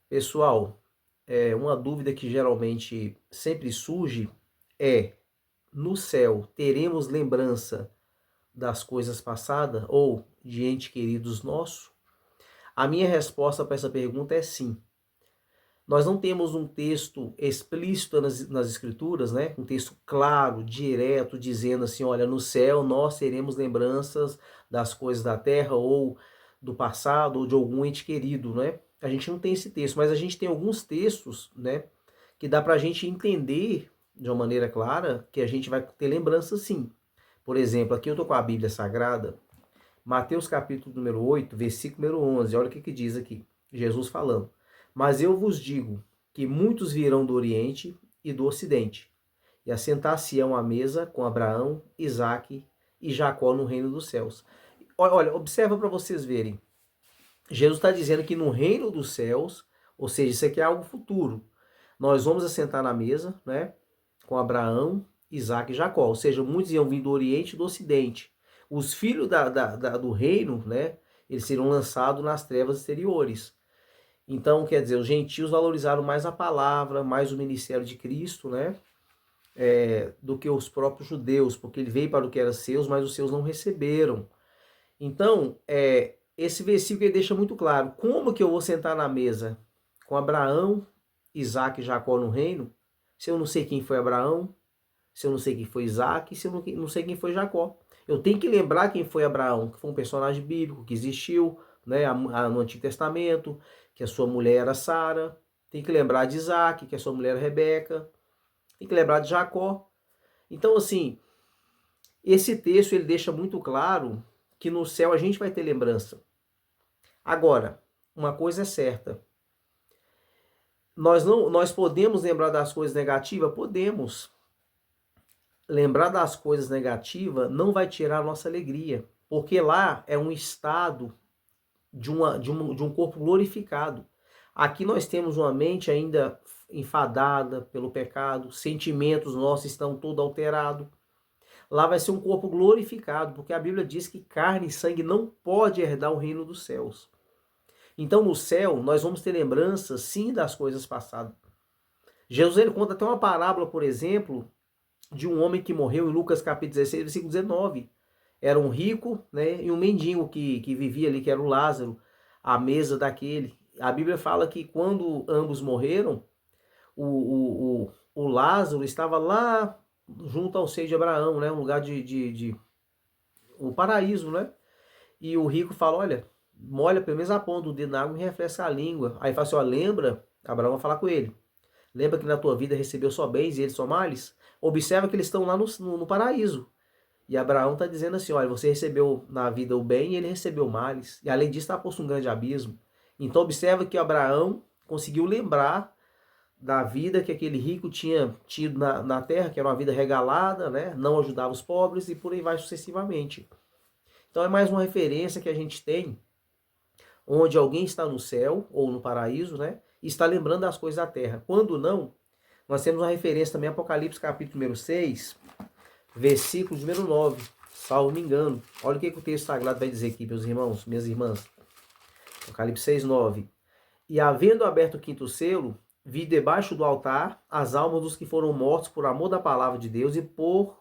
Pessoal, uma dúvida que geralmente sempre surge é: no céu teremos lembrança das coisas passadas ou de entes queridos nossos? A minha resposta para essa pergunta é sim. Nós não temos um texto explícito nas escrituras, né? Um texto claro, direto, dizendo assim, olha, no céu nós teremos lembranças das coisas da terra ou do passado ou de algum ente querido, né? A gente não tem esse texto, mas a gente tem alguns textos, né? Que dá para a gente entender de uma maneira clara que a gente vai ter lembrança sim. Por exemplo, aqui eu estou com a Bíblia Sagrada, Mateus capítulo número 8, versículo número 11. Olha o que, que diz aqui, Jesus falando. Mas eu vos digo que muitos virão do Oriente e do Ocidente, e assentar-se-ão à mesa com Abraão, Isaque e Jacó no reino dos céus. Olha, observa para vocês verem. Jesus está dizendo que no reino dos céus, ou seja, isso aqui é algo futuro, nós vamos assentar na mesa, né, com Abraão, Isaac e Jacó. Ou seja, muitos iam vir do Oriente e do Ocidente. Os filhos do reino, né, eles seriam lançados nas trevas exteriores. Então, quer dizer, os gentios valorizaram mais a palavra, mais o ministério de Cristo, né, do que os próprios judeus, porque ele veio para o que era seus, mas os seus não receberam. Então, esse versículo ele deixa muito claro, como que eu vou sentar na mesa com Abraão, Isaac e Jacó no reino, se eu não sei quem foi Abraão, se eu não sei quem foi Isaac, se eu não sei quem foi Jacó. Eu tenho que lembrar quem foi Abraão, que foi um personagem bíblico que existiu, né, no Antigo Testamento, que a sua mulher era Sara. Tem que lembrar de Isaac, que a sua mulher era Rebeca. Tem que lembrar de Jacó. Então, assim, esse texto ele deixa muito claro que no céu a gente vai ter lembrança. Agora, uma coisa é certa. Nós podemos lembrar das coisas negativas? Podemos. Lembrar das coisas negativas não vai tirar a nossa alegria, porque lá é um estado de um corpo glorificado. Aqui nós temos uma mente ainda enfadada pelo pecado, sentimentos nossos estão todos alterados. Lá vai ser um corpo glorificado, porque a Bíblia diz que carne e sangue não pode herdar o reino dos céus. Então no céu nós vamos ter lembranças sim das coisas passadas. Jesus ele conta até uma parábola, por exemplo, de um homem que morreu em Lucas capítulo 16, versículo 19. Era um rico, né, e um mendigo que vivia ali, que era o Lázaro, à mesa daquele. A Bíblia fala que quando ambos morreram, o Lázaro estava lá junto ao seio de Abraão, né, um lugar de o paraíso, né? E o rico fala, olha, molha pelo menos a ponta do dedo na água e refresca a língua. Aí fala assim, ó, lembra, Abraão vai falar com ele, lembra que na tua vida recebeu só bens e eles só males? Observa que eles estão lá no paraíso. E Abraão está dizendo assim, olha, você recebeu na vida o bem e ele recebeu males. E além disso está posto um grande abismo. Então observa que Abraão conseguiu lembrar da vida que aquele rico tinha tido na terra, que era uma vida regalada, né? Não ajudava os pobres e por aí vai sucessivamente. Então é mais uma referência que a gente tem, onde alguém está no céu ou no paraíso, né? E está lembrando das coisas da terra. Quando não, nós temos uma referência também, Apocalipse capítulo número 6, versículo número 9, salvo me engano. Olha o que o texto sagrado vai dizer aqui, meus irmãos, minhas irmãs. Apocalipse 6, 9. E havendo aberto o quinto selo, vi debaixo do altar as almas dos que foram mortos por amor da palavra de Deus e por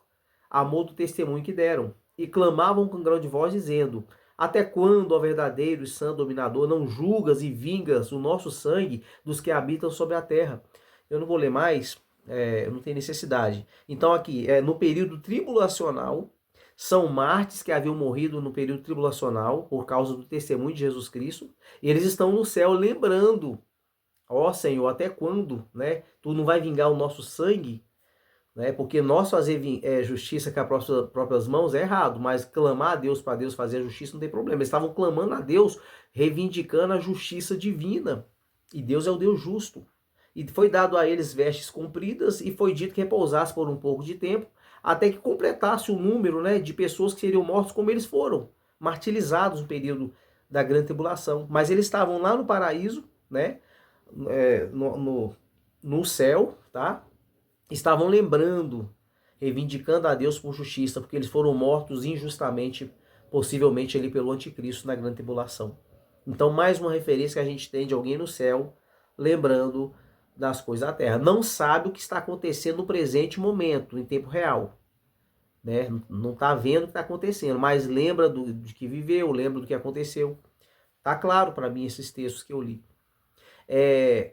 amor do testemunho que deram. E clamavam com grande voz, dizendo: Até quando, ó verdadeiro e santo dominador, não julgas e vingas o nosso sangue dos que habitam sobre a terra? Eu não vou ler mais, não tem necessidade. Então, aqui, no período tribulacional, são mártires que haviam morrido no período tribulacional por causa do testemunho de Jesus Cristo, e eles estão no céu lembrando: ó Senhor, até quando, né? Tu não vai vingar o nosso sangue, né? Porque nós fazer justiça com as próprias mãos é errado, mas clamar a Deus para Deus fazer a justiça não tem problema. Eles estavam clamando a Deus, reivindicando a justiça divina. E Deus é o Deus justo. E foi dado a eles vestes compridas e foi dito que repousasse por um pouco de tempo, até que completasse o número, né, de pessoas que seriam mortos como eles foram, martirizados no período da grande tribulação. Mas eles estavam lá no paraíso, né, no céu, tá? Estavam lembrando, reivindicando a Deus por justiça, porque eles foram mortos injustamente, possivelmente ali pelo anticristo na grande tribulação. Então, mais uma referência que a gente tem de alguém no céu lembrando das coisas da terra. Não sabe o que está acontecendo no presente momento, em tempo real. Né? Não está vendo o que está acontecendo, mas lembra de que viveu, lembra do que aconteceu. Tá claro para mim esses textos que eu li.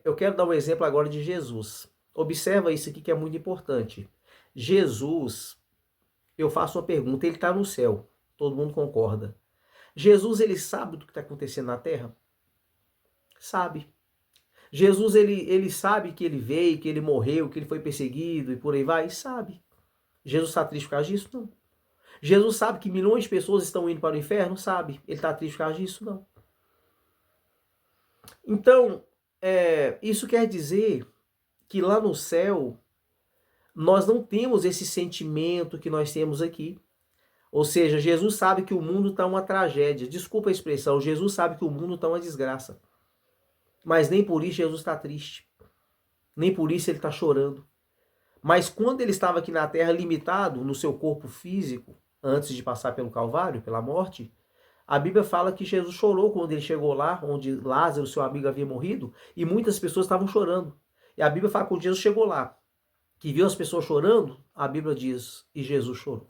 Eu quero dar um exemplo agora de Jesus. Observa isso aqui que é muito importante. Jesus, eu faço uma pergunta, ele está no céu, todo mundo concorda. Jesus, ele sabe do que está acontecendo na terra? Sabe. Jesus, ele sabe que ele veio, que ele morreu, que ele foi perseguido e por aí vai? Sabe. Jesus está triste por causa disso? Não. Jesus sabe que milhões de pessoas estão indo para o inferno? Sabe. Ele está triste por causa disso? Não. Então, isso quer dizer que lá no céu nós não temos esse sentimento que nós temos aqui. Ou seja, Jesus sabe que o mundo está uma tragédia. Desculpa a expressão, Jesus sabe que o mundo está uma desgraça. Mas nem por isso Jesus está triste. Nem por isso ele está chorando. Mas quando ele estava aqui na terra limitado no seu corpo físico, antes de passar pelo Calvário, pela morte, a Bíblia fala que Jesus chorou quando ele chegou lá, onde Lázaro, seu amigo, havia morrido, e muitas pessoas estavam chorando. E a Bíblia fala que quando Jesus chegou lá, que viu as pessoas chorando, a Bíblia diz, e Jesus chorou.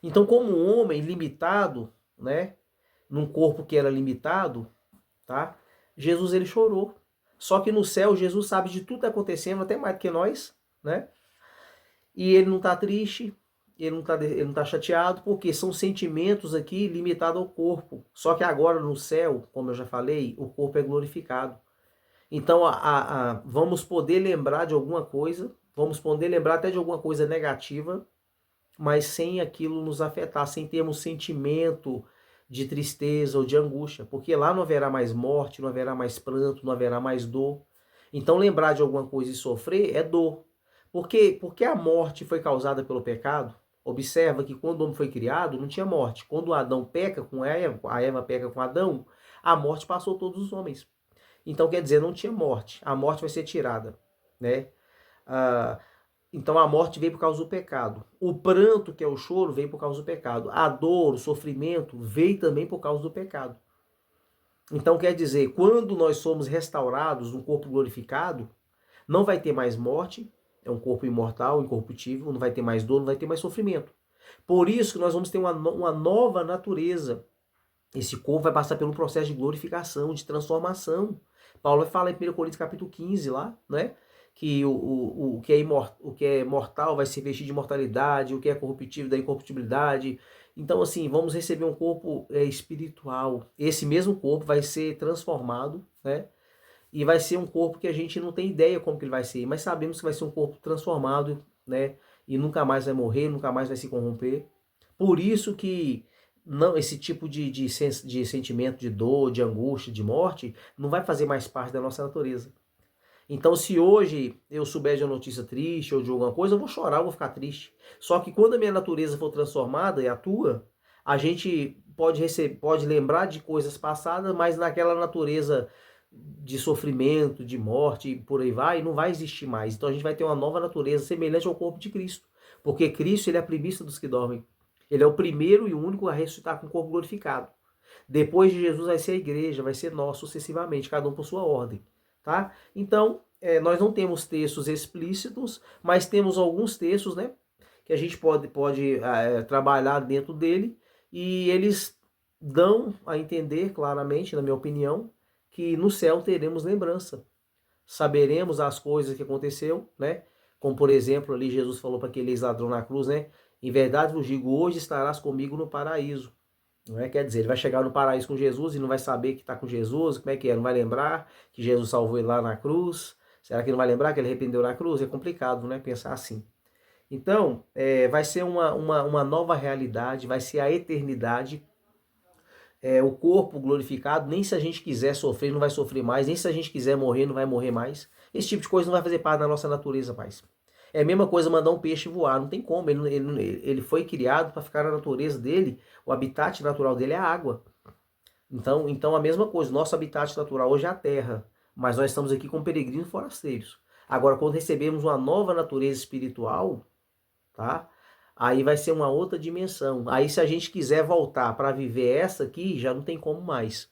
Então, como um homem limitado, né, num corpo que era limitado, tá? Jesus, ele chorou. Só que no céu, Jesus sabe de tudo que está acontecendo, até mais do que nós, né? E ele não está triste, ele não tá chateado, porque são sentimentos aqui limitados ao corpo. Só que agora no céu, como eu já falei, o corpo é glorificado. Então, vamos poder lembrar de alguma coisa, vamos poder lembrar até de alguma coisa negativa, mas sem aquilo nos afetar, sem termos sentimento de tristeza ou de angústia, porque lá não haverá mais morte, não haverá mais pranto, não haverá mais dor. Então lembrar de alguma coisa e sofrer é dor. Porque a morte foi causada pelo pecado. Observa que quando o homem foi criado, não tinha morte. Quando Adão peca com a Eva peca com Adão, a morte passou a todos os homens. Então quer dizer, não tinha morte. A morte vai ser tirada, né? Então a morte veio por causa do pecado. O pranto, que é o choro, veio por causa do pecado. A dor, o sofrimento, veio também por causa do pecado. Então quer dizer, quando nós somos restaurados no corpo glorificado, não vai ter mais morte, é um corpo imortal, incorruptível, não vai ter mais dor, não vai ter mais sofrimento. Por isso que nós vamos ter uma nova natureza. Esse corpo vai passar pelo processo de glorificação, de transformação. Paulo vai falar em 1 Coríntios capítulo 15 lá, né? Que o que é mortal vai se vestir de mortalidade, o que é corruptível da incorruptibilidade. Então, assim, vamos receber um corpo espiritual. Esse mesmo corpo vai ser transformado, né? E vai ser um corpo que a gente não tem ideia como que ele vai ser, mas sabemos que vai ser um corpo transformado, né? E nunca mais vai morrer, nunca mais vai se corromper. Por isso que não, esse tipo de sentimento de dor, de angústia, de morte, não vai fazer mais parte da nossa natureza. Então, se hoje eu souber de uma notícia triste ou de alguma coisa, eu vou chorar, eu vou ficar triste. Só que quando a minha natureza for transformada e a tua, a gente pode lembrar de coisas passadas, mas naquela natureza de sofrimento, de morte e por aí vai, não vai existir mais. Então a gente vai ter uma nova natureza semelhante ao corpo de Cristo. Porque Cristo, ele é a primícia dos que dormem. Ele é o primeiro e o único a ressuscitar com o corpo glorificado. Depois de Jesus vai ser a igreja, vai ser nós sucessivamente, cada um por sua ordem. Tá? Então, nós não temos textos explícitos, mas temos alguns textos, né, que a gente pode trabalhar dentro dele, e eles dão a entender claramente, na minha opinião, que no céu teremos lembrança. Saberemos as coisas que aconteceu, né? Como, por exemplo, ali Jesus falou para aquele ex-ladrão na cruz, né? Em verdade vos digo, hoje estarás comigo no paraíso. Não é? Quer dizer, ele vai chegar no paraíso com Jesus e não vai saber que está com Jesus, como é que é? Não vai lembrar que Jesus salvou ele lá na cruz? Será que não vai lembrar que ele arrependeu na cruz? É complicado, né? Pensar assim. Então, vai ser uma nova realidade, vai ser a eternidade. O corpo glorificado, nem se a gente quiser sofrer, não vai sofrer mais, nem se a gente quiser morrer, não vai morrer mais. Esse tipo de coisa não vai fazer parte da nossa natureza mais. É a mesma coisa mandar um peixe voar, não tem como, ele foi criado para ficar na natureza dele, o habitat natural dele é a água. Então a mesma coisa, nosso habitat natural hoje é a terra, mas nós estamos aqui como peregrinos forasteiros. Agora, quando recebemos uma nova natureza espiritual, tá? Aí vai ser uma outra dimensão. Aí se a gente quiser voltar para viver essa aqui, já não tem como mais,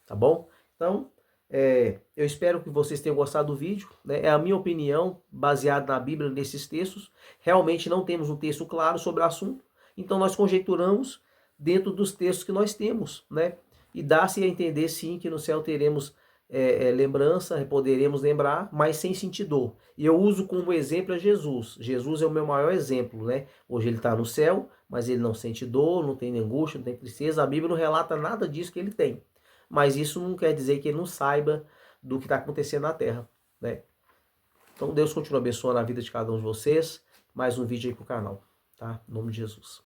tá bom? Então, Eu espero que vocês tenham gostado do vídeo, né? É a minha opinião, baseada na Bíblia, nesses textos. Realmente não temos um texto claro sobre o assunto, então nós conjecturamos dentro dos textos que nós temos, né? E dá-se a entender, sim, que no céu teremos lembrança, poderemos lembrar, mas sem sentir dor. E eu uso como exemplo a Jesus. Jesus é o meu maior exemplo, né? Hoje ele está no céu, mas ele não sente dor, não tem angústia, não tem tristeza. A Bíblia não relata nada disso que ele tem. Mas isso não quer dizer que ele não saiba do que está acontecendo na Terra, né? Então Deus continua abençoando a vida de cada um de vocês. Mais um vídeo aí pro canal, tá? Em nome de Jesus.